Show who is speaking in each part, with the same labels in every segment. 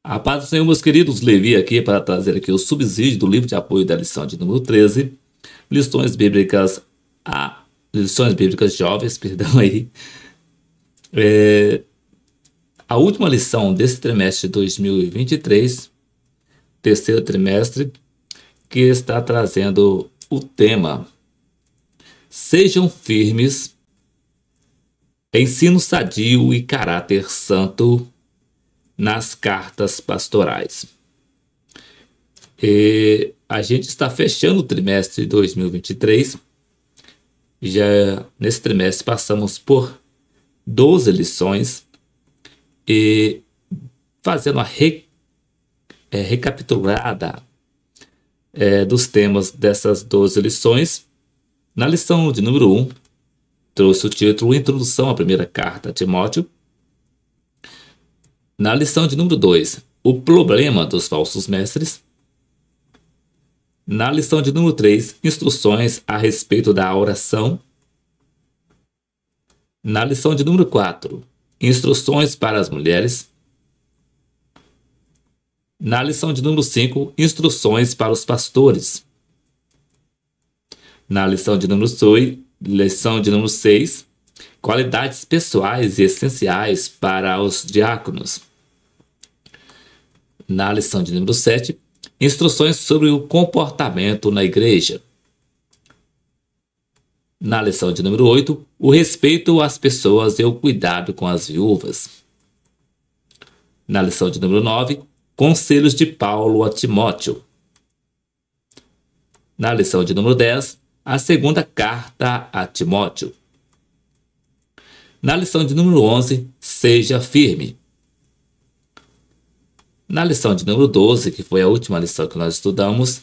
Speaker 1: A paz do Senhor, meus queridos, Levi aqui para trazer aqui o subsídio do livro de apoio da lição de número 13, lições bíblicas jovens, perdão aí. A última lição desse trimestre de 2023, terceiro trimestre, que está trazendo o tema: sejam firmes, ensino sadio e caráter santo nas cartas pastorais. A gente está fechando o trimestre de 2023. Já nesse trimestre passamos por 12 lições e fazendo a recapitulada dos temas dessas 12 lições. Na lição de número 1, trouxe o título Introdução à Primeira Carta a Timóteo. Na lição de número 2, o problema dos falsos mestres. Na lição de número 3, instruções a respeito da oração. Na lição de número 4, instruções para as mulheres. Na lição de número 5, instruções para os pastores. Na lição de número 6, qualidades pessoais e essenciais para os diáconos. Na lição de número 7, instruções sobre o comportamento na igreja. Na lição de número 8, o respeito às pessoas e o cuidado com as viúvas. Na lição de número 9, conselhos de Paulo a Timóteo. Na lição de número 10, a segunda carta a Timóteo. Na lição de número 11, seja firme. Na lição de número 12, que foi a última lição que nós estudamos,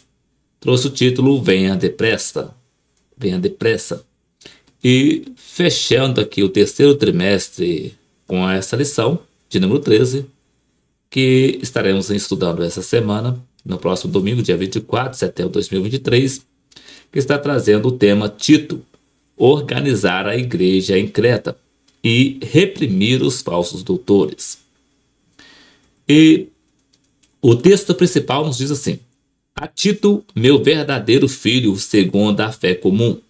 Speaker 1: trouxe o título Venha depressa. Venha depressa. E fechando aqui o terceiro trimestre com essa lição de número 13, que estaremos estudando essa semana, no próximo domingo, dia 24 de setembro de 2023, que está trazendo o tema Tito, organizar a igreja em Creta e reprimir os falsos doutores. E o texto principal nos diz assim: a Tito, meu verdadeiro filho, segundo a fé comum,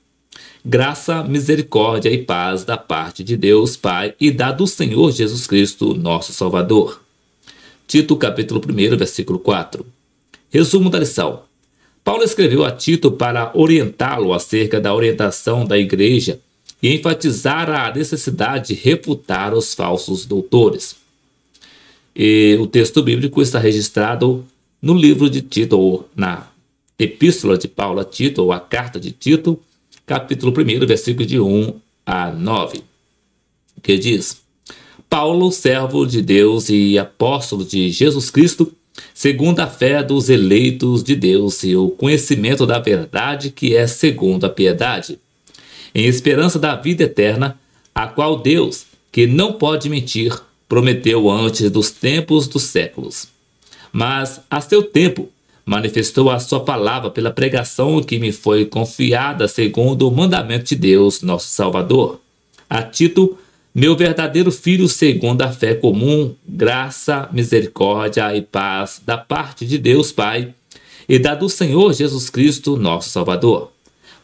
Speaker 1: graça, misericórdia e paz da parte de Deus Pai e da do Senhor Jesus Cristo, nosso Salvador. Tito, capítulo 1, versículo 4. Resumo da lição. Paulo escreveu a Tito para orientá-lo acerca da orientação da igreja e enfatizar a necessidade de refutar os falsos doutores. E o texto bíblico está registrado no livro de Tito, ou na epístola de Paulo a Tito, ou a carta de Tito, capítulo 1, versículo de 1 a 9, que diz: Paulo, servo de Deus e apóstolo de Jesus Cristo, segundo a fé dos eleitos de Deus e o conhecimento da verdade que é segundo a piedade, em esperança da vida eterna, a qual Deus, que não pode mentir, prometeu antes dos tempos dos séculos. Mas, a seu tempo, manifestou a sua palavra pela pregação que me foi confiada segundo o mandamento de Deus, nosso Salvador. A Tito, meu verdadeiro filho segundo a fé comum, graça, misericórdia e paz da parte de Deus Pai e da do Senhor Jesus Cristo, nosso Salvador.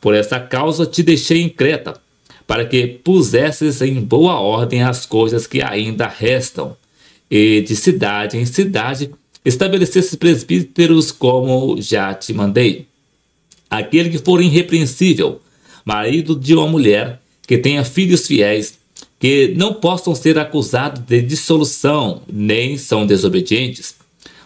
Speaker 1: Por essa causa te deixei em Creta, para que pusesses em boa ordem as coisas que ainda restam, e de cidade em cidade estabelecesses presbíteros como já te mandei. Aquele que for irrepreensível, marido de uma mulher, que tenha filhos fiéis, que não possam ser acusados de dissolução, nem são desobedientes.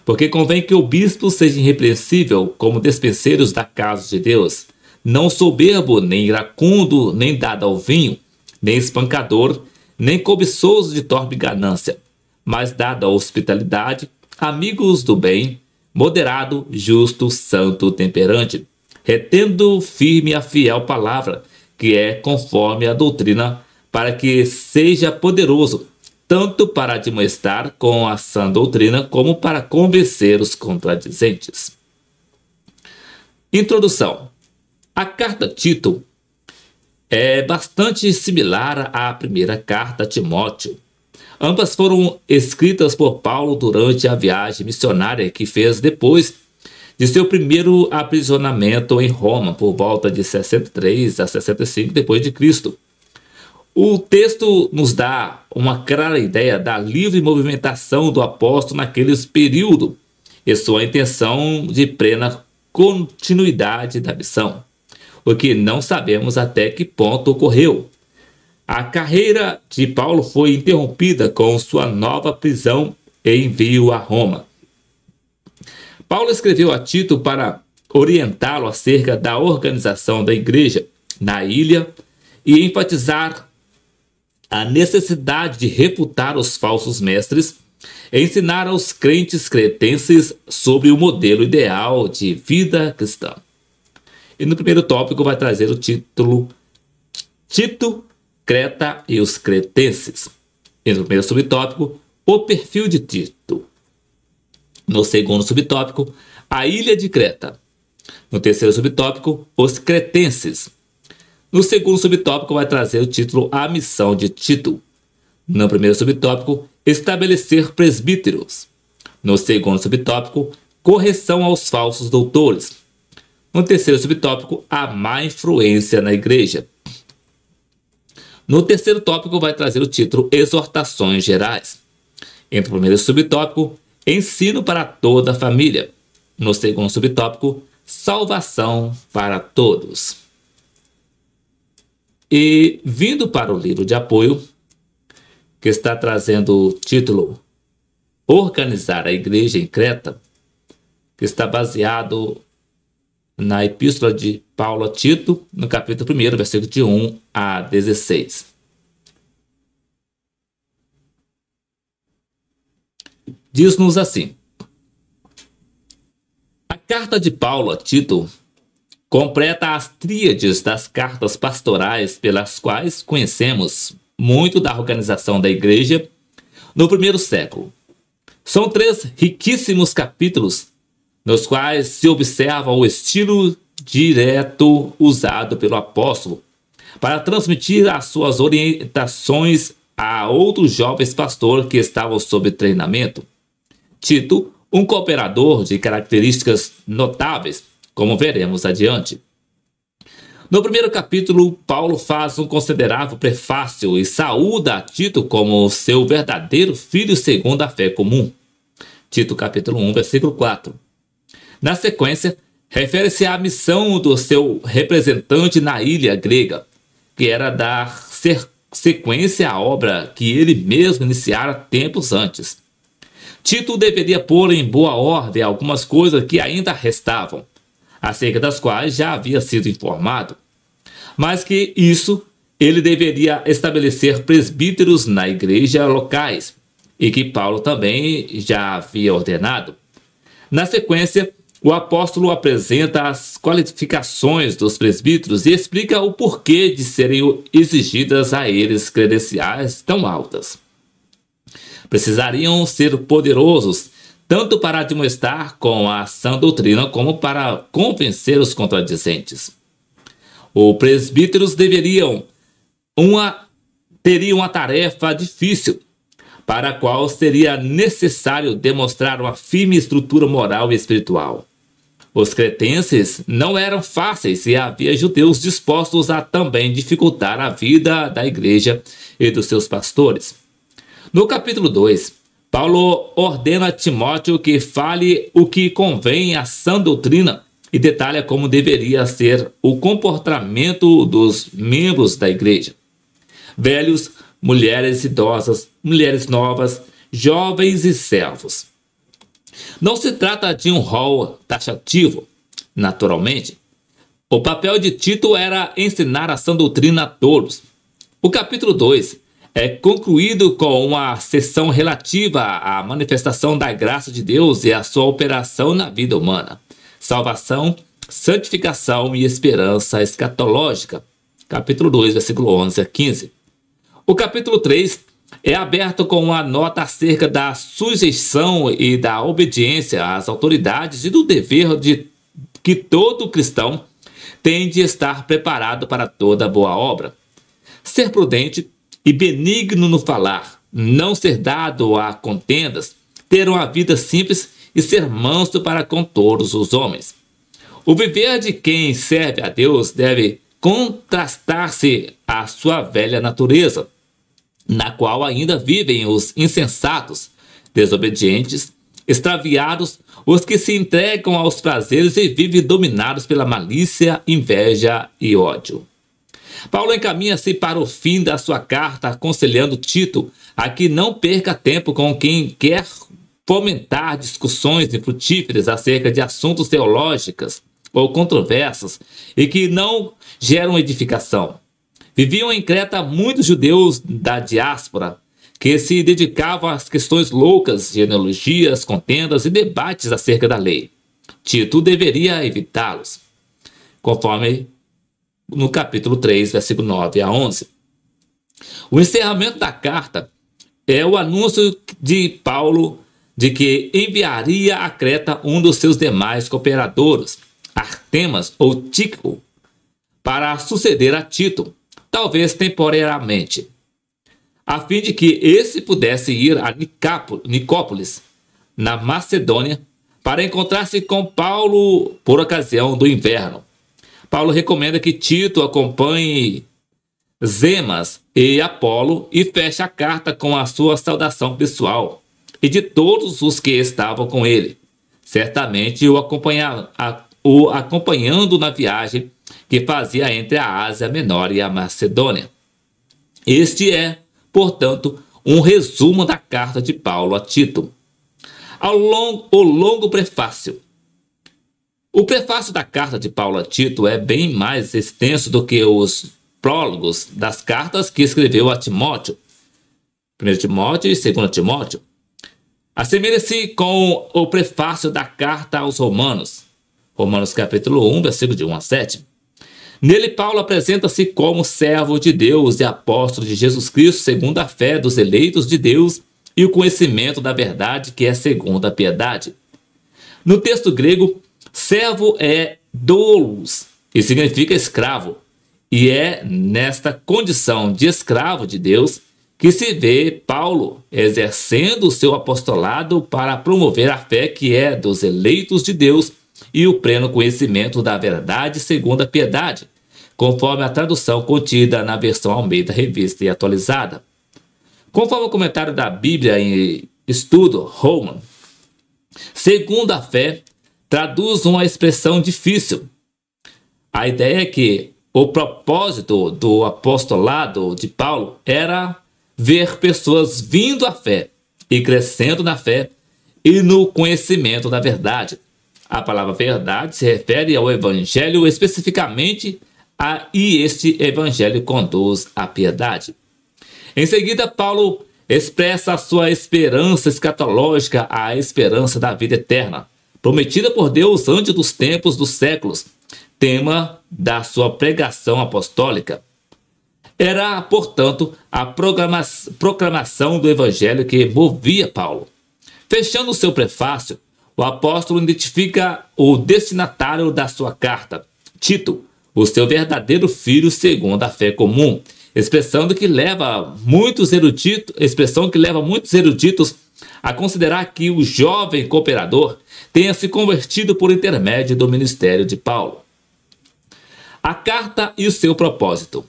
Speaker 1: Porque convém que o bispo seja irrepreensível como despenseiros da casa de Deus, não soberbo, nem iracundo, nem dado ao vinho, nem espancador, nem cobiçoso de torpe ganância, mas dado à hospitalidade, amigos do bem, moderado, justo, santo, temperante, retendo firme a fiel palavra, que é conforme a doutrina, para que seja poderoso, tanto para admoestar com a sã doutrina, como para convencer os contradizentes. Introdução. A carta Tito é bastante similar à primeira carta a Timóteo. Ambas foram escritas por Paulo durante a viagem missionária que fez depois de seu primeiro aprisionamento em Roma, por volta de 63 a 65 d.C. O texto nos dá uma clara ideia da livre movimentação do apóstolo naquele período e sua intenção de plena continuidade da missão, o que não sabemos até que ponto ocorreu. A carreira de Paulo foi interrompida com sua nova prisão e envio a Roma. Paulo escreveu a Tito para orientá-lo acerca da organização da igreja na ilha e enfatizar a necessidade de refutar os falsos mestres e ensinar aos crentes cretenses sobre o modelo ideal de vida cristã. E no primeiro tópico vai trazer o título Tito, Creta e os cretenses. E no primeiro subtópico, o perfil de Tito. No segundo subtópico, a ilha de Creta. No terceiro subtópico, os cretenses. No segundo subtópico vai trazer o título A Missão de Tito. No primeiro subtópico, estabelecer presbíteros. No segundo subtópico, correção aos falsos doutores. No terceiro subtópico, a má influência na igreja. No terceiro tópico vai trazer o título Exortações Gerais. No primeiro subtópico, ensino para toda a família. No segundo subtópico, salvação para todos. E vindo para o livro de apoio, que está trazendo o título Organizar a Igreja em Creta, que está baseado na Epístola de Paulo a Tito, no capítulo 1, versículo de 1 a 16. Diz-nos assim: a carta de Paulo a Tito completa as tríades das cartas pastorais pelas quais conhecemos muito da organização da igreja no primeiro século. São 3 riquíssimos capítulos nos quais se observa o estilo direto usado pelo apóstolo para transmitir as suas orientações a outros jovens pastores que estavam sob treinamento. Tito, um cooperador de características notáveis, como veremos adiante. No primeiro capítulo, Paulo faz um considerável prefácio e saúda a Tito como seu verdadeiro filho segundo a fé comum. Tito capítulo 1, versículo 4. Na sequência, refere-se à missão do seu representante na ilha grega, que era dar sequência à obra que ele mesmo iniciara tempos antes. Tito deveria pôr em boa ordem algumas coisas que ainda restavam, acerca das quais já havia sido informado, mas que isso ele deveria estabelecer presbíteros na igreja locais, e que Paulo também já havia ordenado. Na sequência, o apóstolo apresenta as qualificações dos presbíteros e explica o porquê de serem exigidas a eles credenciais tão altas. Precisariam ser poderosos tanto para admoestar com a sã doutrina como para convencer os contradizentes. Os presbíteros teriam uma tarefa difícil, para a qual seria necessário demonstrar uma firme estrutura moral e espiritual. Os cretenses não eram fáceis e havia judeus dispostos a também dificultar a vida da igreja e dos seus pastores. No capítulo 2, Paulo ordena a Timóteo que fale o que convém à sã doutrina e detalha como deveria ser o comportamento dos membros da igreja. Velhos, mulheres idosas, mulheres novas, jovens e servos. Não se trata de um rol taxativo, naturalmente. O papel de Tito era ensinar a sã doutrina a todos. O capítulo 2 é concluído com uma seção relativa à manifestação da graça de Deus e à sua operação na vida humana. Salvação, santificação e esperança escatológica. Capítulo 2, versículo 11 a 15. O capítulo 3 é aberto com uma nota acerca da sujeição e da obediência às autoridades e do dever de que todo cristão tem de estar preparado para toda boa obra. Ser prudente e benigno no falar, não ser dado a contendas, ter uma vida simples e ser manso para com todos os homens. O viver de quem serve a Deus deve contrastar-se à sua velha natureza, na qual ainda vivem os insensatos, desobedientes, extraviados, os que se entregam aos prazeres e vivem dominados pela malícia, inveja e ódio. Paulo encaminha-se para o fim da sua carta, aconselhando Tito a que não perca tempo com quem quer fomentar discussões infrutíferas acerca de assuntos teológicos ou controversas e que não geram edificação. Viviam em Creta muitos judeus da diáspora que se dedicavam às questões loucas, genealogias, contendas e debates acerca da lei. Tito deveria evitá-los, conforme no capítulo 3, versículo 9 a 11. O encerramento da carta é o anúncio de Paulo de que enviaria a Creta um dos seus demais cooperadores, Artemas ou Tíquico, para suceder a Tito, talvez temporariamente, a fim de que esse pudesse ir a Nicópolis, na Macedônia, para encontrar-se com Paulo por ocasião do inverno. Paulo recomenda que Tito acompanhe Zemas e Apolo e feche a carta com a sua saudação pessoal e de todos os que estavam com ele, certamente o acompanhando na viagem que fazia entre a Ásia Menor e a Macedônia. Este é, portanto, um resumo da carta de Paulo a Tito. O longo prefácio. O prefácio da carta de Paulo a Tito é bem mais extenso do que os prólogos das cartas que escreveu a Timóteo, 1 Timóteo e 2 Timóteo. Assemelha-se com o prefácio da carta aos Romanos, Romanos capítulo 1, versículo de 1 a 7. Nele, Paulo apresenta-se como servo de Deus e apóstolo de Jesus Cristo, segundo a fé dos eleitos de Deus e o conhecimento da verdade, que é segundo a piedade. No texto grego, servo é doulos, e significa escravo, e é nesta condição de escravo de Deus que se vê Paulo exercendo o seu apostolado para promover a fé que é dos eleitos de Deus e o pleno conhecimento da verdade segundo a piedade, conforme a tradução contida na versão Almeida Revista e Atualizada. Conforme o comentário da Bíblia em Estudo Holman, segundo a fé, traduz uma expressão difícil. A ideia é que o propósito do apostolado de Paulo era ver pessoas vindo à fé e crescendo na fé e no conhecimento da verdade. A palavra verdade se refere ao evangelho especificamente e este evangelho conduz à piedade. Em seguida, Paulo expressa a sua esperança escatológica, a esperança da vida eterna, prometida por Deus antes dos tempos dos séculos, tema da sua pregação apostólica. Era, portanto, a proclamação do evangelho que movia Paulo. Fechando o seu prefácio, o apóstolo identifica o destinatário da sua carta, Tito, o seu verdadeiro filho segundo a fé comum, expressão que leva muitos eruditos a considerar que o jovem cooperador tenha se convertido por intermédio do ministério de Paulo. A carta e o seu propósito.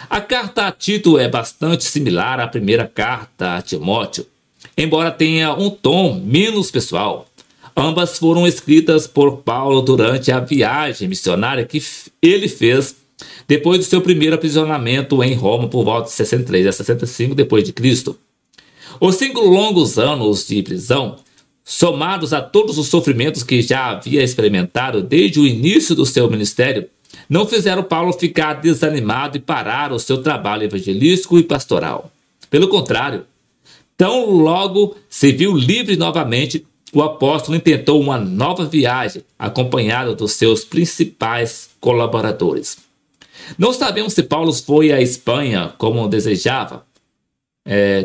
Speaker 1: A carta a Tito é bastante similar à primeira carta a Timóteo, embora tenha um tom menos pessoal. Ambas foram escritas por Paulo durante a viagem missionária que ele fez depois do seu primeiro aprisionamento em Roma por volta de 63 a 65 d.C. Os 5 longos anos de prisão, somados a todos os sofrimentos que já havia experimentado desde o início do seu ministério, não fizeram Paulo ficar desanimado e parar o seu trabalho evangelístico e pastoral. Pelo contrário, tão logo se viu livre novamente, o apóstolo intentou uma nova viagem, acompanhado dos seus principais colaboradores. Não sabemos se Paulo foi à Espanha como desejava,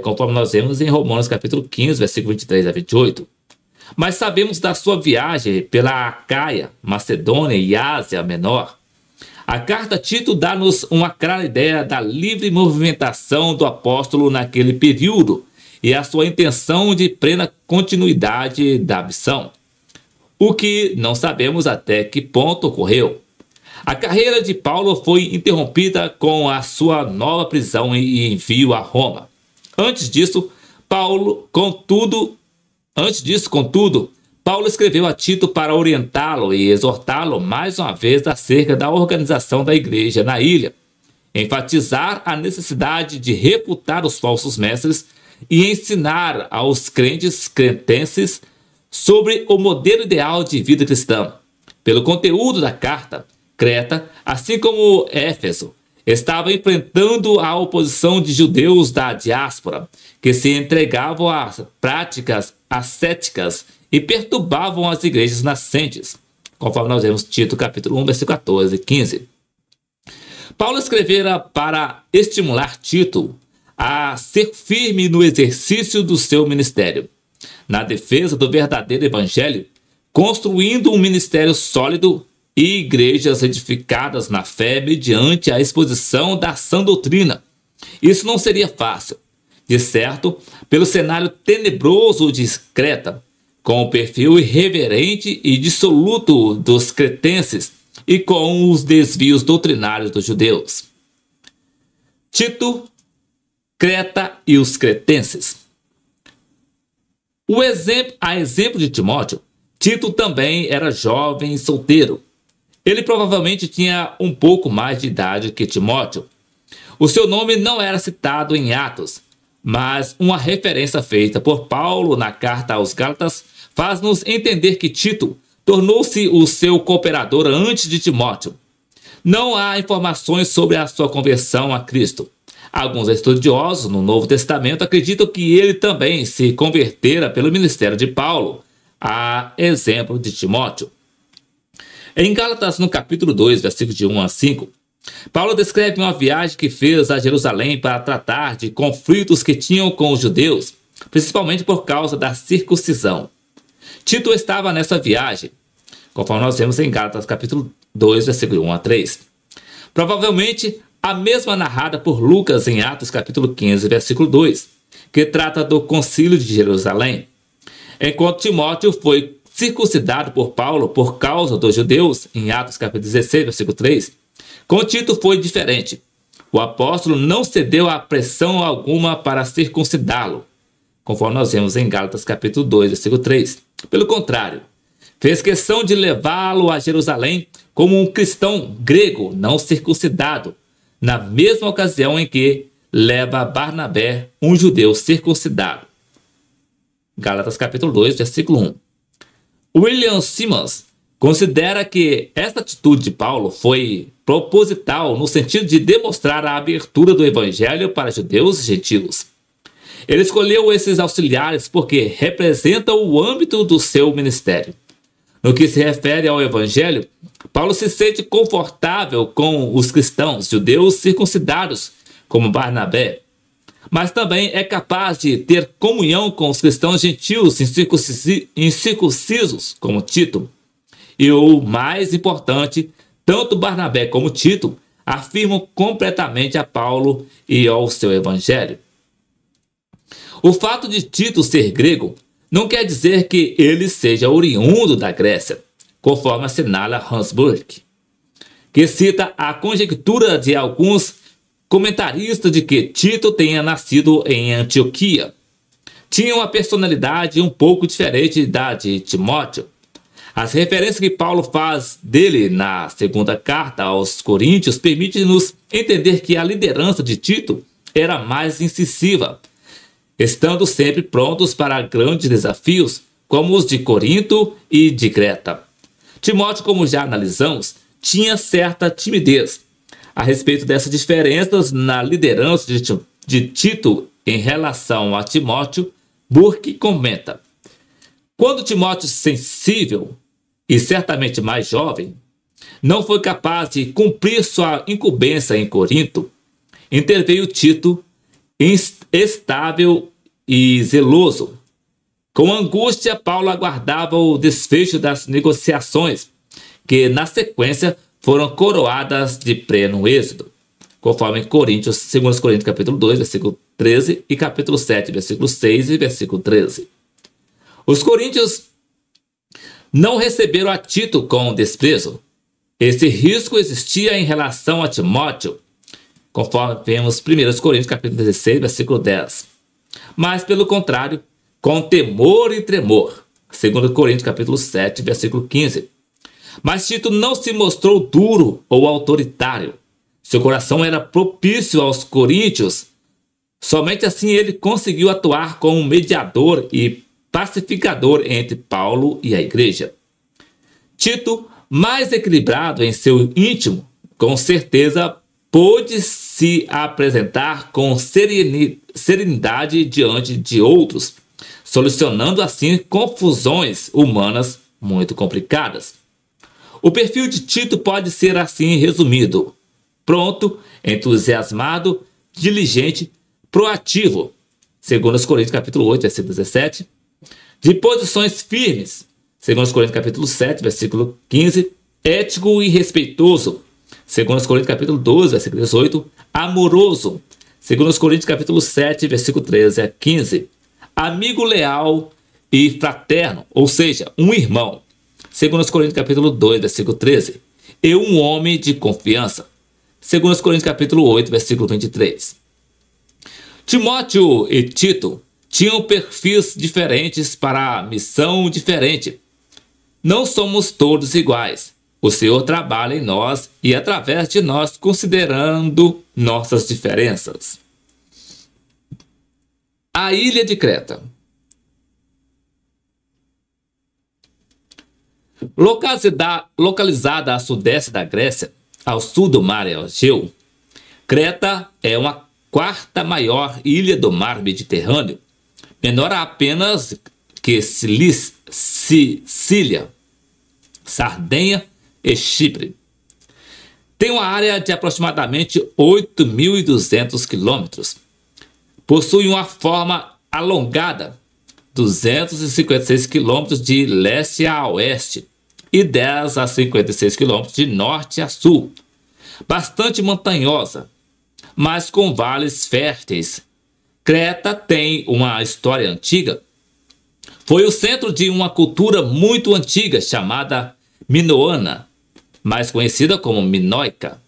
Speaker 1: conforme nós vemos em Romanos capítulo 15, versículo 23 a 28. Mas sabemos da sua viagem pela Acaia, Macedônia e Ásia Menor. A carta a Tito dá-nos uma clara ideia da livre movimentação do apóstolo naquele período e a sua intenção de plena continuidade da missão. O que não sabemos até que ponto ocorreu. A carreira de Paulo foi interrompida com a sua nova prisão e envio a Roma. Antes disso, contudo, Paulo escreveu a Tito para orientá-lo e exortá-lo mais uma vez acerca da organização da igreja na ilha, enfatizar a necessidade de refutar os falsos mestres e ensinar aos cretenses sobre o modelo ideal de vida cristã. Pelo conteúdo da carta, Creta, assim como Éfeso, estava enfrentando a oposição de judeus da diáspora, que se entregavam a práticas ascéticas e perturbavam as igrejas nascentes, conforme nós vemos Tito capítulo 1, versículo 14 e 15. Paulo escrevera para estimular Tito a ser firme no exercício do seu ministério, na defesa do verdadeiro evangelho, construindo um ministério sólido e igrejas edificadas na fé mediante a exposição da sã doutrina. Isso não seria fácil, de certo, pelo cenário tenebroso de Creta, com o perfil irreverente e dissoluto dos cretenses e com os desvios doutrinários dos judeus. Tito, Creta e os cretenses. A exemplo de Timóteo, Tito também era jovem e solteiro. Ele provavelmente tinha um pouco mais de idade que Timóteo. O seu nome não era citado em Atos, mas uma referência feita por Paulo na carta aos Gálatas faz-nos entender que Tito tornou-se o seu cooperador antes de Timóteo. Não há informações sobre a sua conversão a Cristo. Alguns estudiosos no Novo Testamento acreditam que ele também se convertera pelo ministério de Paulo, a exemplo de Timóteo. Em Gálatas, no capítulo 2, versículos de 1 a 5, Paulo descreve uma viagem que fez a Jerusalém para tratar de conflitos que tinham com os judeus, principalmente por causa da circuncisão. Tito estava nessa viagem, conforme nós vemos em Gálatas, capítulo 2, versículo 1 a 3. Provavelmente a mesma narrada por Lucas em Atos, capítulo 15, versículo 2, que trata do concílio de Jerusalém. Enquanto Timóteo foi circuncidado por Paulo por causa dos judeus, em Atos capítulo 16, versículo 3, com Tito foi diferente. O apóstolo não cedeu a pressão alguma para circuncidá-lo, conforme nós vemos em Gálatas capítulo 2, versículo 3. Pelo contrário, fez questão de levá-lo a Jerusalém como um cristão grego não circuncidado, na mesma ocasião em que leva Barnabé, um judeu circuncidado. Gálatas capítulo 2, versículo 1. William Simmons considera que esta atitude de Paulo foi proposital no sentido de demonstrar a abertura do evangelho para judeus e gentios. Ele escolheu esses auxiliares porque representam o âmbito do seu ministério. No que se refere ao evangelho, Paulo se sente confortável com os cristãos judeus circuncidados, como Barnabé, mas também é capaz de ter comunhão com os cristãos gentios incircuncisos, como Tito. E o mais importante, tanto Barnabé como Tito afirmam completamente a Paulo e ao seu evangelho. O fato de Tito ser grego não quer dizer que ele seja oriundo da Grécia, conforme assinala Hans Burke, que cita a conjectura de alguns comentaristas de que Tito tenha nascido em Antioquia. Tinha uma personalidade um pouco diferente da de Timóteo. As referências que Paulo faz dele na segunda carta aos Coríntios permitem-nos entender que a liderança de Tito era mais incisiva, estando sempre prontos para grandes desafios, como os de Corinto e de Creta. Timóteo, como já analisamos, tinha certa timidez a respeito dessas diferenças na liderança de Tito em relação a Timóteo. Burke comenta: quando Timóteo, sensível e certamente mais jovem, não foi capaz de cumprir sua incumbência em Corinto, interveio Tito, estável e zeloso. Com angústia, Paulo aguardava o desfecho das negociações, que na sequência foram coroadas de pré no êxodo, conforme Coríntios, 2 Coríntios capítulo 2, versículo 13 e capítulo 7, versículo 6 e versículo 13. Os coríntios não receberam a Tito com desprezo. Esse risco existia em relação a Timóteo, conforme vemos 1 Coríntios capítulo 16, versículo 10. Mas, pelo contrário, com temor e tremor, 2 Coríntios capítulo 7, versículo 15. Mas Tito não se mostrou duro ou autoritário. Seu coração era propício aos coríntios. Somente assim ele conseguiu atuar como mediador e pacificador entre Paulo e a igreja. Tito, mais equilibrado em seu íntimo, com certeza pôde se apresentar com serenidade diante de outros, solucionando assim confusões humanas muito complicadas. O perfil de Tito pode ser assim resumido: pronto, entusiasmado, diligente, proativo, 2 Coríntios capítulo 8, versículo 17, de posições firmes, 2 Coríntios capítulo 7, versículo 15, ético e respeitoso, 2 Coríntios capítulo 12, versículo 18, amoroso, 2 Coríntios capítulo 7, versículo 13 a 15, amigo leal e fraterno, ou seja, um irmão, 2 Coríntios capítulo 2, versículo 13, e um homem de confiança, 2 Coríntios capítulo 8, versículo 23. Timóteo e Tito tinham perfis diferentes para a missão diferente. Não somos todos iguais. O Senhor trabalha em nós e através de nós, considerando nossas diferenças. A ilha de Creta. Localizada a sudeste da Grécia, ao sul do mar Egeu, Creta é uma quarta maior ilha do mar Mediterrâneo, menor apenas que Sicília, Sardenha e Chipre. Tem uma área de aproximadamente 8.200 quilômetros. Possui uma forma alongada, 256 quilômetros de leste a oeste e 10 a 56 quilômetros de norte a sul. Bastante montanhosa, mas com vales férteis. Creta tem uma história antiga. Foi o centro de uma cultura muito antiga chamada minoana, mais conhecida como minoica,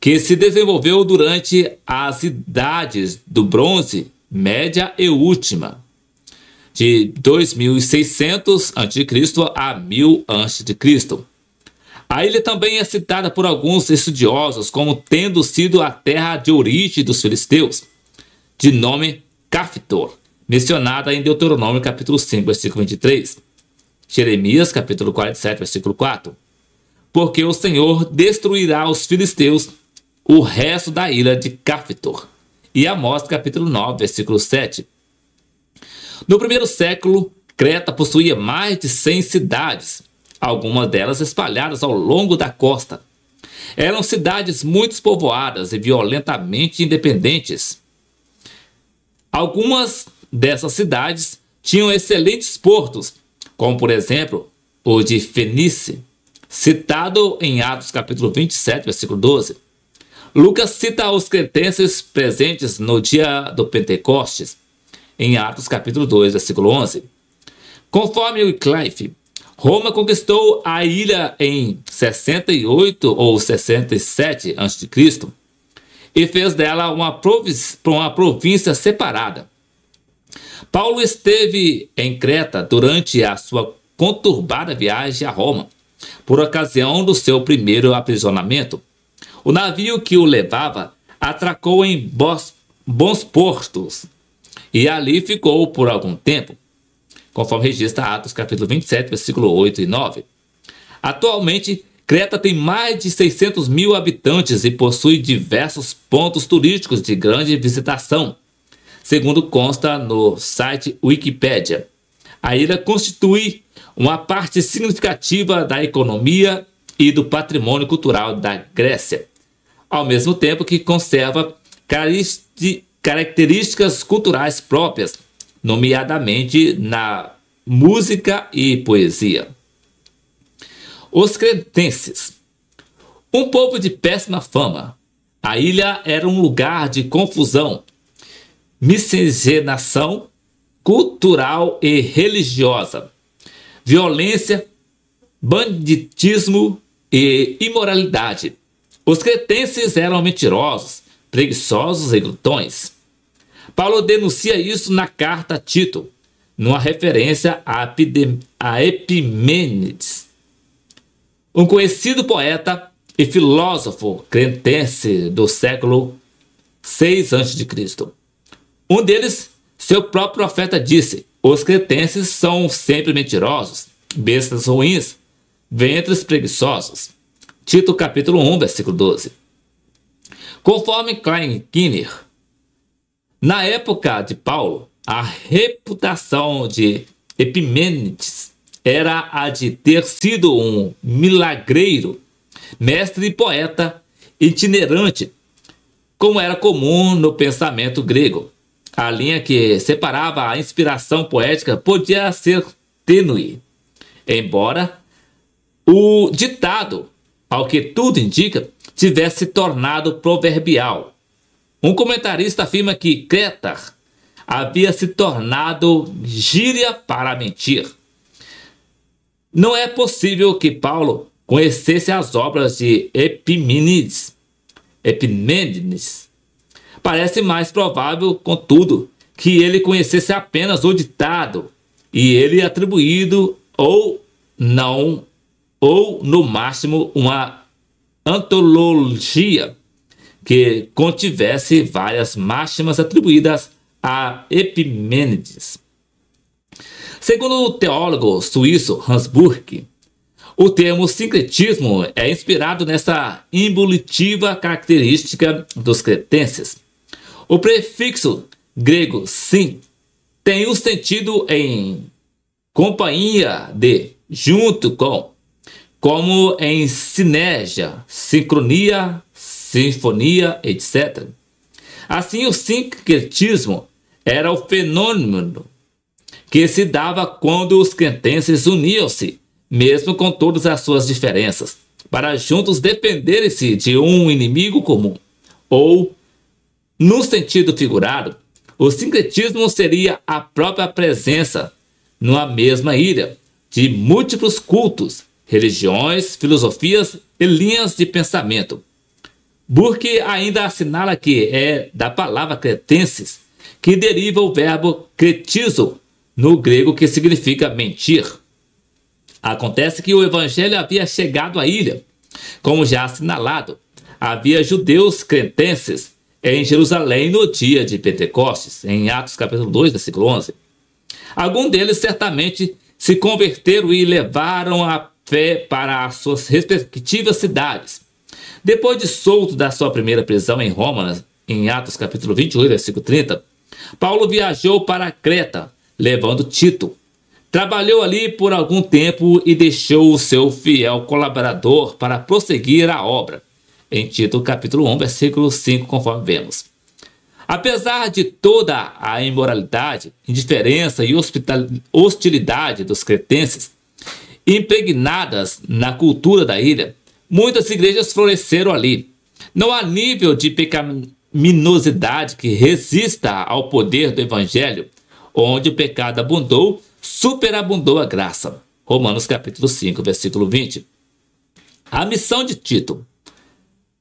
Speaker 1: que se desenvolveu durante as idades do bronze, média e última, de 2600 a.C. a 1000 a.C. A ilha também é citada por alguns estudiosos como tendo sido a terra de origem dos filisteus, de nome Caftor, mencionada em Deuteronômio capítulo 5, versículo 23, Jeremias capítulo 47, versículo 4. Porque o Senhor destruirá os filisteus, o resto da ilha de Caftor. E Amós capítulo 9, versículo 7. No primeiro século, Creta possuía mais de 100 cidades, algumas delas espalhadas ao longo da costa. Eram cidades muito povoadas e violentamente independentes. Algumas dessas cidades tinham excelentes portos, como por exemplo o de Fenice, citado em Atos capítulo 27, versículo 12. Lucas cita os cretenses presentes no dia do Pentecostes, em Atos capítulo 2, versículo 11. Conforme o Wycliffe, Roma conquistou a ilha em 68 ou 67 a.C. e fez dela uma província separada. Paulo esteve em Creta durante a sua conturbada viagem a Roma, por ocasião do seu primeiro aprisionamento. O navio que o levava atracou em bons portos e ali ficou por algum tempo, conforme registra Atos capítulo 27, versículo 8 e 9. Atualmente, Creta tem mais de 600 mil habitantes e possui diversos pontos turísticos de grande visitação, segundo consta no site Wikipedia. A ilha constitui uma parte significativa da economia e do patrimônio cultural da Grécia, ao mesmo tempo que conserva características culturais próprias, nomeadamente na música e poesia. Os cretenses. Um povo de péssima fama. A ilha era um lugar de confusão, miscigenação cultural e religiosa, violência, banditismo e imoralidade. Os cretenses eram mentirosos, preguiçosos e glutões. Paulo denuncia isso na carta a Tito, numa referência a Epimênides, um conhecido poeta e filósofo cretense do século 6 a.C. Um deles, seu próprio profeta, disse: os cretenses são sempre mentirosos, bestas ruins, ventres preguiçosos. Tito capítulo 1, versículo 12. Conforme Klein Kinner, na época de Paulo, a reputação de Epimênides era a de ter sido um milagreiro, mestre e poeta itinerante, como era comum no pensamento grego. A linha que separava a inspiração poética podia ser tênue, embora o ditado, ao que tudo indica, tivesse se tornado proverbial. Um comentarista afirma que Crétar havia se tornado gíria para mentir. Não é possível que Paulo conhecesse as obras de Epimênides. Parece mais provável, contudo, que ele conhecesse apenas o ditado e ele atribuído ou não, ou no máximo uma antologia que contivesse várias máximas atribuídas a Epimênides. Segundo o teólogo suíço Hans Burke, o termo sincretismo é inspirado nessa imbolitiva característica dos cretenses. O prefixo grego sin tem o sentido em companhia de, junto com, como em sinergia, sincronia, sinfonia, etc. Assim, o sincretismo era o fenômeno que se dava quando os cretenses uniam-se, mesmo com todas as suas diferenças, para juntos defenderem-se de um inimigo comum. Ou, no sentido figurado, o sincretismo seria a própria presença, numa mesma ilha, de múltiplos cultos, religiões, filosofias e linhas de pensamento. Burke ainda assinala que é da palavra cretenses que deriva o verbo cretizo, no grego, que significa mentir. Acontece que o evangelho havia chegado à ilha. Como já assinalado, havia judeus cretenses em Jerusalém no dia de Pentecostes, em Atos capítulo 2, versículo 11. Alguns deles certamente se converteram e levaram a fé para as suas respectivas cidades. Depois de solto da sua primeira prisão em Roma, em Atos capítulo 28, versículo 30, Paulo viajou para Creta, levando Tito. Trabalhou ali por algum tempo e deixou o seu fiel colaborador para prosseguir a obra, em Tito capítulo 1, versículo 5, conforme vemos. Apesar de toda a imoralidade, indiferença e hostilidade dos cretenses, impregnadas na cultura da ilha, muitas igrejas floresceram ali. Não há nível de pecaminosidade que resista ao poder do evangelho. Onde o pecado abundou, superabundou a graça. Romanos capítulo 5, versículo 20. A missão de Tito.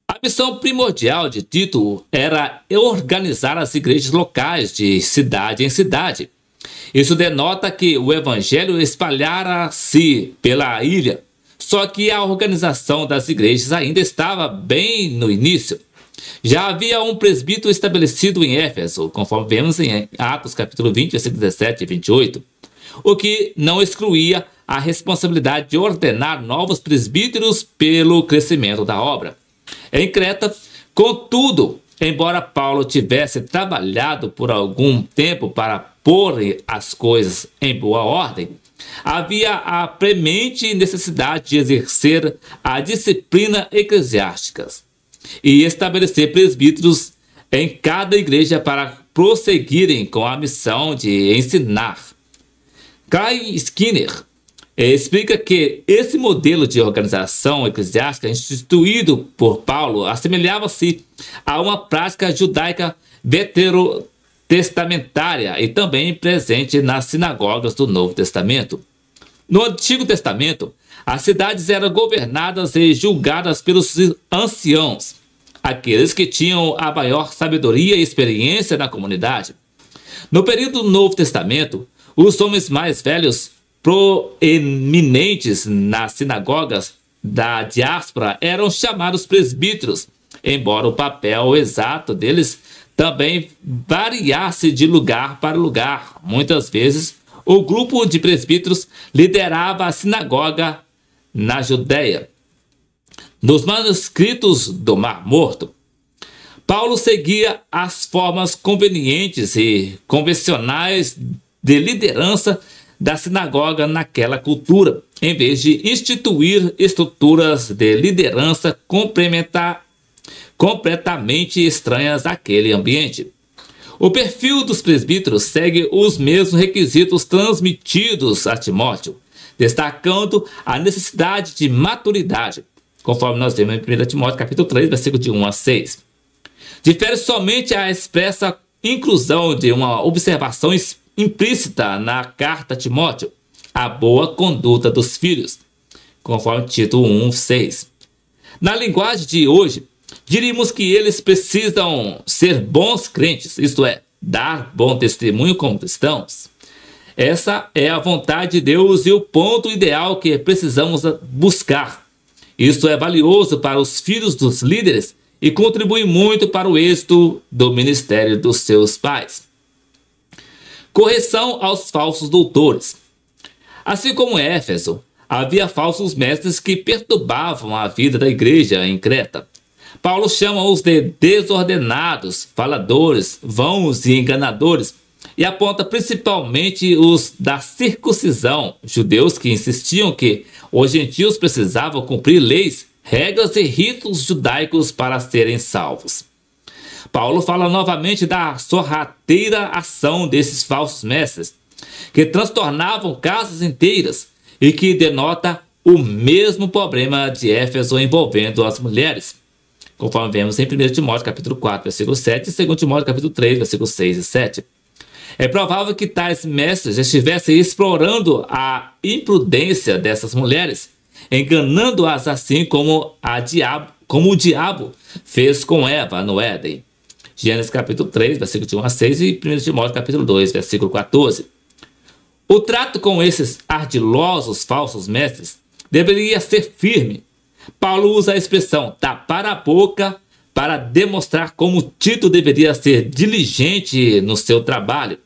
Speaker 1: A missão primordial de Tito era organizar as igrejas locais de cidade em cidade. Isso denota que o evangelho espalhara-se pela ilha, só que a organização das igrejas ainda estava bem no início. Já havia um presbítero estabelecido em Éfeso, conforme vemos em Atos capítulo 20, versículos 17 e 28, o que não excluía a responsabilidade de ordenar novos presbíteros pelo crescimento da obra. Em Creta, contudo, embora Paulo tivesse trabalhado por algum tempo para pôr as coisas em boa ordem, havia a premente necessidade de exercer a disciplina eclesiástica e estabelecer presbíteros em cada igreja para prosseguirem com a missão de ensinar. Klein Skinner explica que esse modelo de organização eclesiástica instituído por Paulo assemelhava-se a uma prática judaica veterotestamentária e também presente nas sinagogas do Novo Testamento. No Antigo Testamento, as cidades eram governadas e julgadas pelos anciãos, aqueles que tinham a maior sabedoria e experiência na comunidade. No período do Novo Testamento, os homens mais velhos proeminentes nas sinagogas da diáspora eram chamados presbíteros, embora o papel exato deles também variasse de lugar para lugar. Muitas vezes, o grupo de presbíteros liderava a sinagoga na Judéia. Nos manuscritos do Mar Morto, Paulo seguia as formas convenientes e convencionais de liderança da sinagoga naquela cultura, em vez de instituir estruturas de liderança completamente estranhas àquele ambiente. O perfil dos presbíteros segue os mesmos requisitos transmitidos a Timóteo, destacando a necessidade de maturidade, conforme nós vemos em 1 Timóteo capítulo 3, versículo de 1 a 6. Difere somente a expressa inclusão de uma observação implícita na carta a Timóteo, a boa conduta dos filhos, conforme Tito 1, 6. Na linguagem de hoje, diríamos que eles precisam ser bons crentes, isto é, dar bom testemunho como cristãos. Essa é a vontade de Deus e o ponto ideal que precisamos buscar. Isso é valioso para os filhos dos líderes e contribui muito para o êxito do ministério dos seus pais. Correção aos falsos doutores. Assim como em Éfeso, havia falsos mestres que perturbavam a vida da igreja em Creta. Paulo chama-os de desordenados, faladores, vãos e enganadores, e aponta principalmente os da circuncisão, judeus que insistiam que os gentios precisavam cumprir leis, regras e ritos judaicos para serem salvos. Paulo fala novamente da sorrateira ação desses falsos mestres, que transtornavam casas inteiras e que denota o mesmo problema de Éfeso envolvendo as mulheres, conforme vemos em 1 Timóteo capítulo 4, versículo 7 e 2 Timóteo capítulo 3, versículos 6 e 7. É provável que tais mestres estivessem explorando a imprudência dessas mulheres, enganando-as assim como o diabo fez com Eva no Éden. Gênesis capítulo 3, versículo de 1 a 6 e 1 Timóteo capítulo 2, versículo 14. O trato com esses ardilosos falsos mestres deveria ser firme. Paulo usa a expressão tapar a boca para demonstrar como Tito deveria ser diligente no seu trabalho.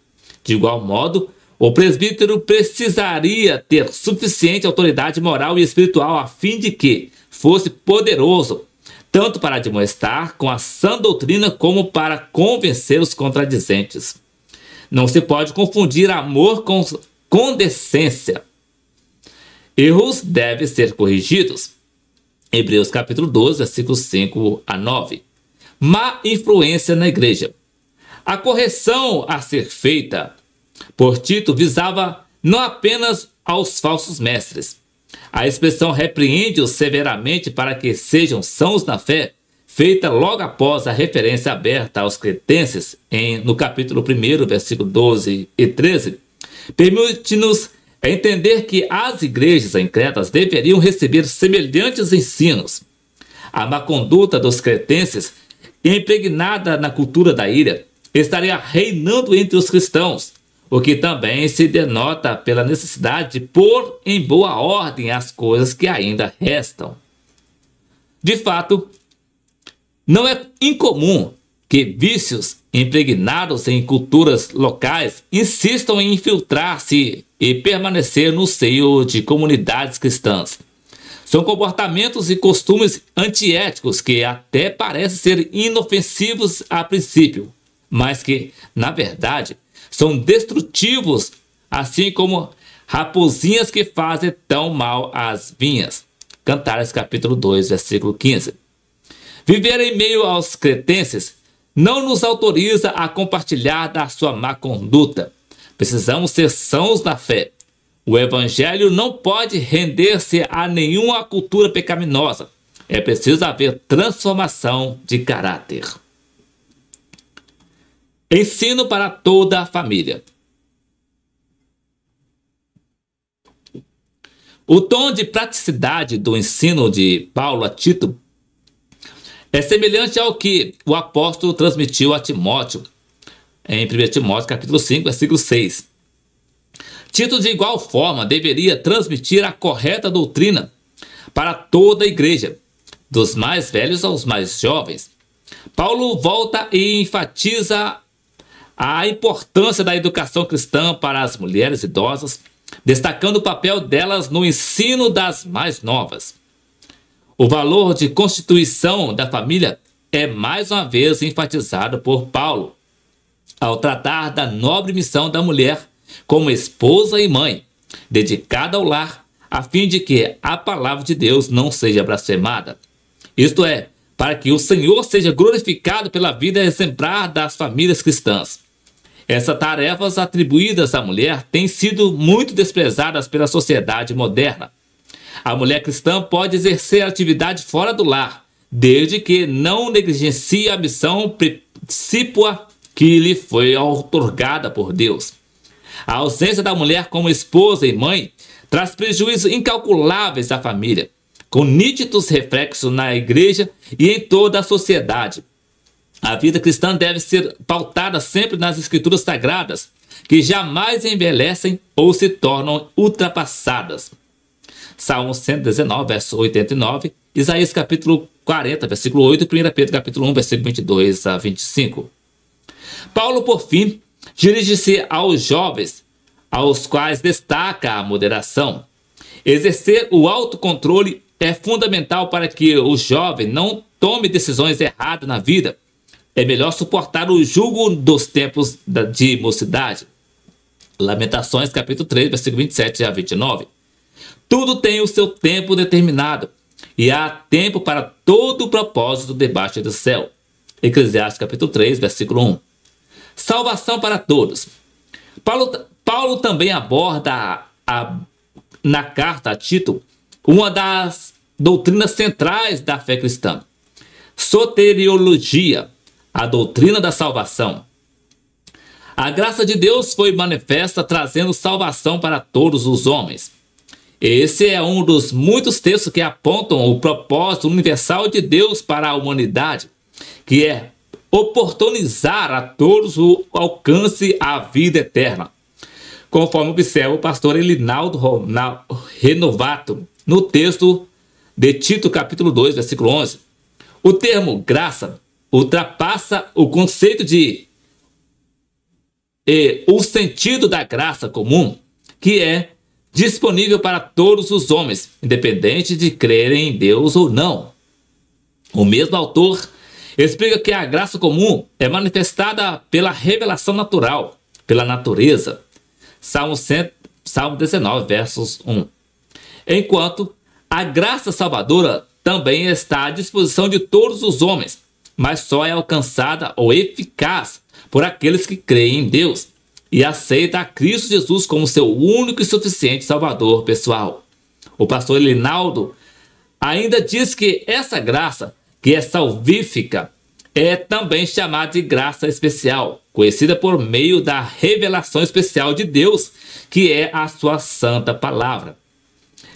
Speaker 1: De igual modo, o presbítero precisaria ter suficiente autoridade moral e espiritual a fim de que fosse poderoso, tanto para admoestar com a sã doutrina como para convencer os contradizentes. Não se pode confundir amor com condescência. Erros devem ser corrigidos. Hebreus capítulo 12, versículos 5 a 9. Má influência na igreja. A correção a ser feita por Tito visava não apenas aos falsos mestres. A expressão repreende-os severamente para que sejam sãos na fé, feita logo após a referência aberta aos cretenses no capítulo 1, versículo 12 e 13, permite-nos entender que as igrejas em Creta deveriam receber semelhantes ensinos. A má conduta dos cretenses, impregnada na cultura da ilha, estaria reinando entre os cristãos, o que também se denota pela necessidade de pôr em boa ordem as coisas que ainda restam. De fato, não é incomum que vícios impregnados em culturas locais insistam em infiltrar-se e permanecer no seio de comunidades cristãs. São comportamentos e costumes antiéticos que até parecem ser inofensivos a princípio, mas que, na verdade, são destrutivos, assim como raposinhas que fazem tão mal às vinhas. Cantares capítulo 2, versículo 15. Viver em meio aos cretenses não nos autoriza a compartilhar da sua má conduta. Precisamos ser sãos na fé. O evangelho não pode render-se a nenhuma cultura pecaminosa. É preciso haver transformação de caráter. Ensino para toda a família. O tom de praticidade do ensino de Paulo a Tito é semelhante ao que o apóstolo transmitiu a Timóteo, em 1 Timóteo capítulo 5, versículo 6. Tito, de igual forma, deveria transmitir a correta doutrina para toda a igreja, dos mais velhos aos mais jovens. Paulo volta e enfatiza a importância da educação cristã para as mulheres idosas, destacando o papel delas no ensino das mais novas. O valor de constituição da família é mais uma vez enfatizado por Paulo, ao tratar da nobre missão da mulher como esposa e mãe, dedicada ao lar, a fim de que a palavra de Deus não seja blasfemada. Isto é, para que o Senhor seja glorificado pela vida exemplar das famílias cristãs. Essas tarefas atribuídas à mulher têm sido muito desprezadas pela sociedade moderna. A mulher cristã pode exercer atividade fora do lar, desde que não negligencie a missão precípua que lhe foi outorgada por Deus. A ausência da mulher como esposa e mãe traz prejuízos incalculáveis à família, com nítidos reflexos na igreja e em toda a sociedade. A vida cristã deve ser pautada sempre nas escrituras sagradas, que jamais envelhecem ou se tornam ultrapassadas. Salmo 119, verso 89, Isaías capítulo 40, versículo 8 e 1 Pedro capítulo 1, versículo 22 a 25. Paulo, por fim, dirige-se aos jovens, aos quais destaca a moderação. Exercer o autocontrole é fundamental para que o jovem não tome decisões erradas na vida. É melhor suportar o jugo dos tempos de mocidade. Lamentações capítulo 3, versículo 27 a 29. Tudo tem o seu tempo determinado, e há tempo para todo o propósito debaixo do céu. Eclesiastes capítulo 3, versículo 1. Salvação para todos. Paulo também aborda na carta a Tito uma das doutrinas centrais da fé cristã: soteriologia, a doutrina da salvação. A graça de Deus foi manifesta trazendo salvação para todos os homens. Esse é um dos muitos textos que apontam o propósito universal de Deus para a humanidade, que é oportunizar a todos o alcance à vida eterna, conforme observa o pastor Elinaldo Renovato no texto de Tito capítulo 2, versículo 11. O termo graça ultrapassa o conceito o sentido da graça comum, que é disponível para todos os homens, independente de crerem em Deus ou não. O mesmo autor explica que a graça comum é manifestada pela revelação natural, pela natureza. Salmo 19, versos 1. Enquanto a graça salvadora também está à disposição de todos os homens, mas só é alcançada ou eficaz por aqueles que creem em Deus e aceitam a Cristo Jesus como seu único e suficiente Salvador pessoal. O pastor Elinaldo ainda diz que essa graça, que é salvífica, é também chamada de graça especial, conhecida por meio da revelação especial de Deus, que é a sua santa palavra.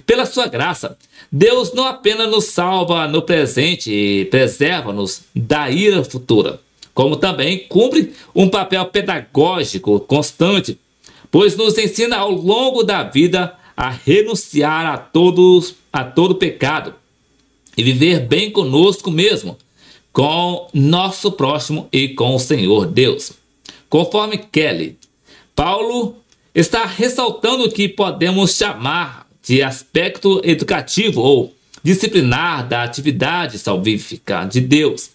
Speaker 1: Pela sua graça, Deus não apenas nos salva no presente e preserva-nos da ira futura, como também cumpre um papel pedagógico constante, pois nos ensina ao longo da vida a renunciar a todo pecado e viver bem conosco mesmo, com nosso próximo e com o Senhor Deus. Conforme Kelly, Paulo está ressaltando o que podemos chamar de aspecto educativo ou disciplinar da atividade salvífica de Deus.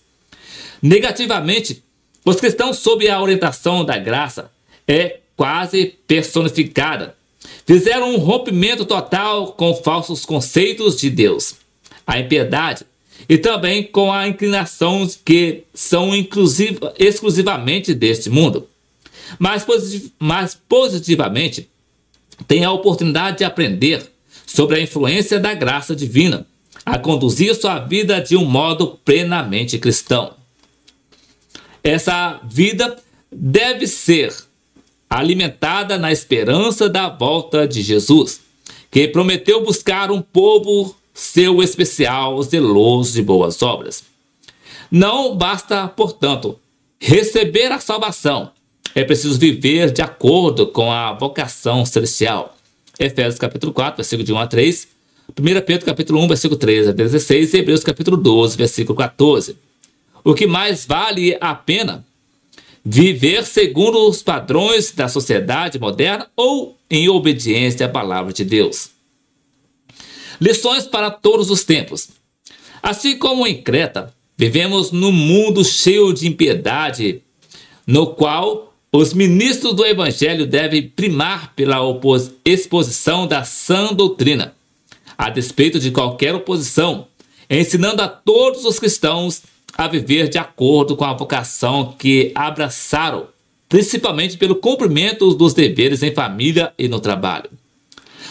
Speaker 1: Negativamente, os cristãos sob a orientação da graça é quase personificada. Fizeram um rompimento total com falsos conceitos de Deus, a impiedade e também com a inclinação que são exclusivamente deste mundo. Mas positivamente, tem a oportunidade de aprender sobre a influência da graça divina a conduzir sua vida de um modo plenamente cristão. Essa vida deve ser alimentada na esperança da volta de Jesus, que prometeu buscar um povo seu especial, zeloso de boas obras. Não basta, portanto, receber a salvação. É preciso viver de acordo com a vocação celestial. Efésios capítulo 4, versículo de 1 a 3. 1 Pedro capítulo 1, versículo 13 a 16. E Hebreus capítulo 12, versículo 14. O que mais vale a pena? Viver segundo os padrões da sociedade moderna ou em obediência à palavra de Deus? Lições para todos os tempos. Assim como em Creta, vivemos num mundo cheio de impiedade, no qual os ministros do Evangelho devem primar pela exposição da sã doutrina, a despeito de qualquer oposição, ensinando a todos os cristãos a viver de acordo com a vocação que abraçaram, principalmente pelo cumprimento dos deveres em família e no trabalho.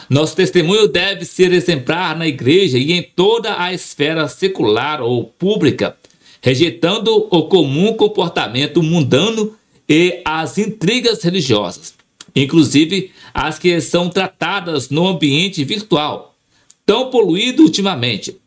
Speaker 1: Nosso testemunho deve ser exemplar na igreja e em toda a esfera secular ou pública, rejeitando o comum comportamento mundano e as intrigas religiosas, inclusive as que são tratadas no ambiente virtual, tão poluído ultimamente.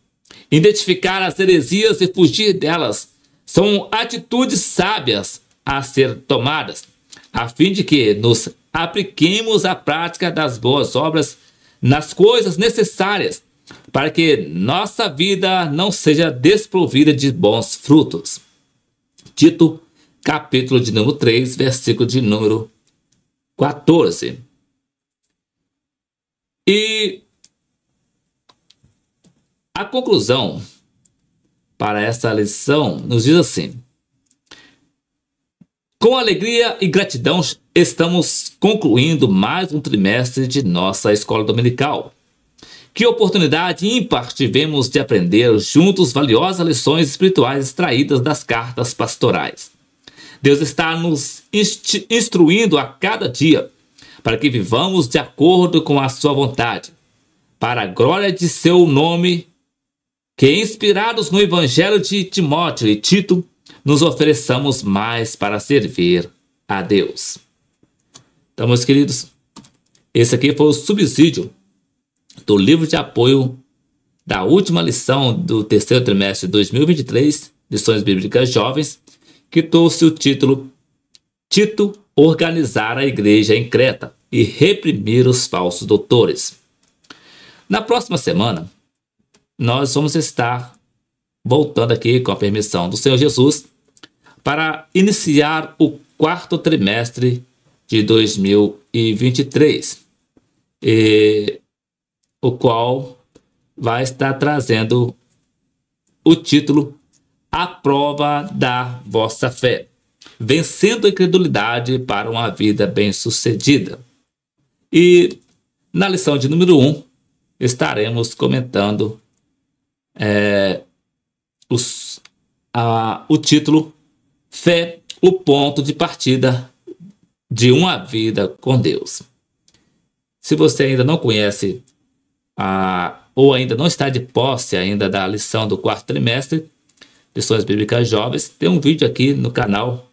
Speaker 1: Identificar as heresias e fugir delas são atitudes sábias a ser tomadas, a fim de que nos apliquemos à prática das boas obras nas coisas necessárias, para que nossa vida não seja desprovida de bons frutos. Tito, capítulo de número 3, versículo de número 14. E a conclusão para essa lição nos diz assim: com alegria e gratidão estamos concluindo mais um trimestre de nossa escola dominical. Que oportunidade ímpar tivemos de aprender juntos valiosas lições espirituais extraídas das cartas pastorais. Deus está nos instruindo a cada dia para que vivamos de acordo com a sua vontade, para a glória de seu nome, que inspirados no Evangelho de Timóteo e Tito, nos ofereçamos mais para servir a Deus. Então, meus queridos, esse aqui foi o subsídio do livro de apoio da última lição do terceiro trimestre de 2023, Lições Bíblicas Jovens, que trouxe o título Tito, organizar a igreja em Creta e reprimir os falsos doutores. Na próxima semana, nós vamos estar voltando aqui, com a permissão do Senhor Jesus, para iniciar o quarto trimestre de 2023, o qual vai estar trazendo o título A Prova da Vossa Fé, vencendo a incredulidade para uma vida bem-sucedida. E na lição de número 1, estaremos comentando o título Fé, o ponto de partida de uma vida com Deus. Se você ainda não conhece ou ainda não está de posse ainda da lição do quarto trimestre, Lições Bíblicas Jovens, tem um vídeo aqui no canal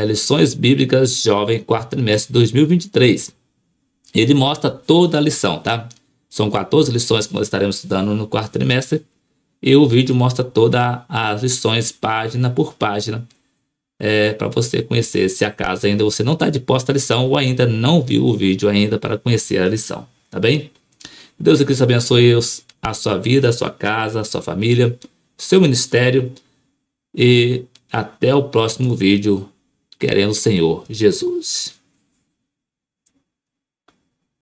Speaker 1: Lições Bíblicas Jovem quarto trimestre 2023. Ele mostra toda a lição, tá? São 14 lições que nós estaremos estudando no quarto trimestre e o vídeo mostra todas as lições, página por página, para você conhecer, se acaso ainda você não está de posse da lição ou ainda não viu o vídeo ainda para conhecer a lição, tá bem? Deus e Cristo abençoe a sua vida, a sua casa, a sua família, seu ministério e até o próximo vídeo, querendo o Senhor Jesus.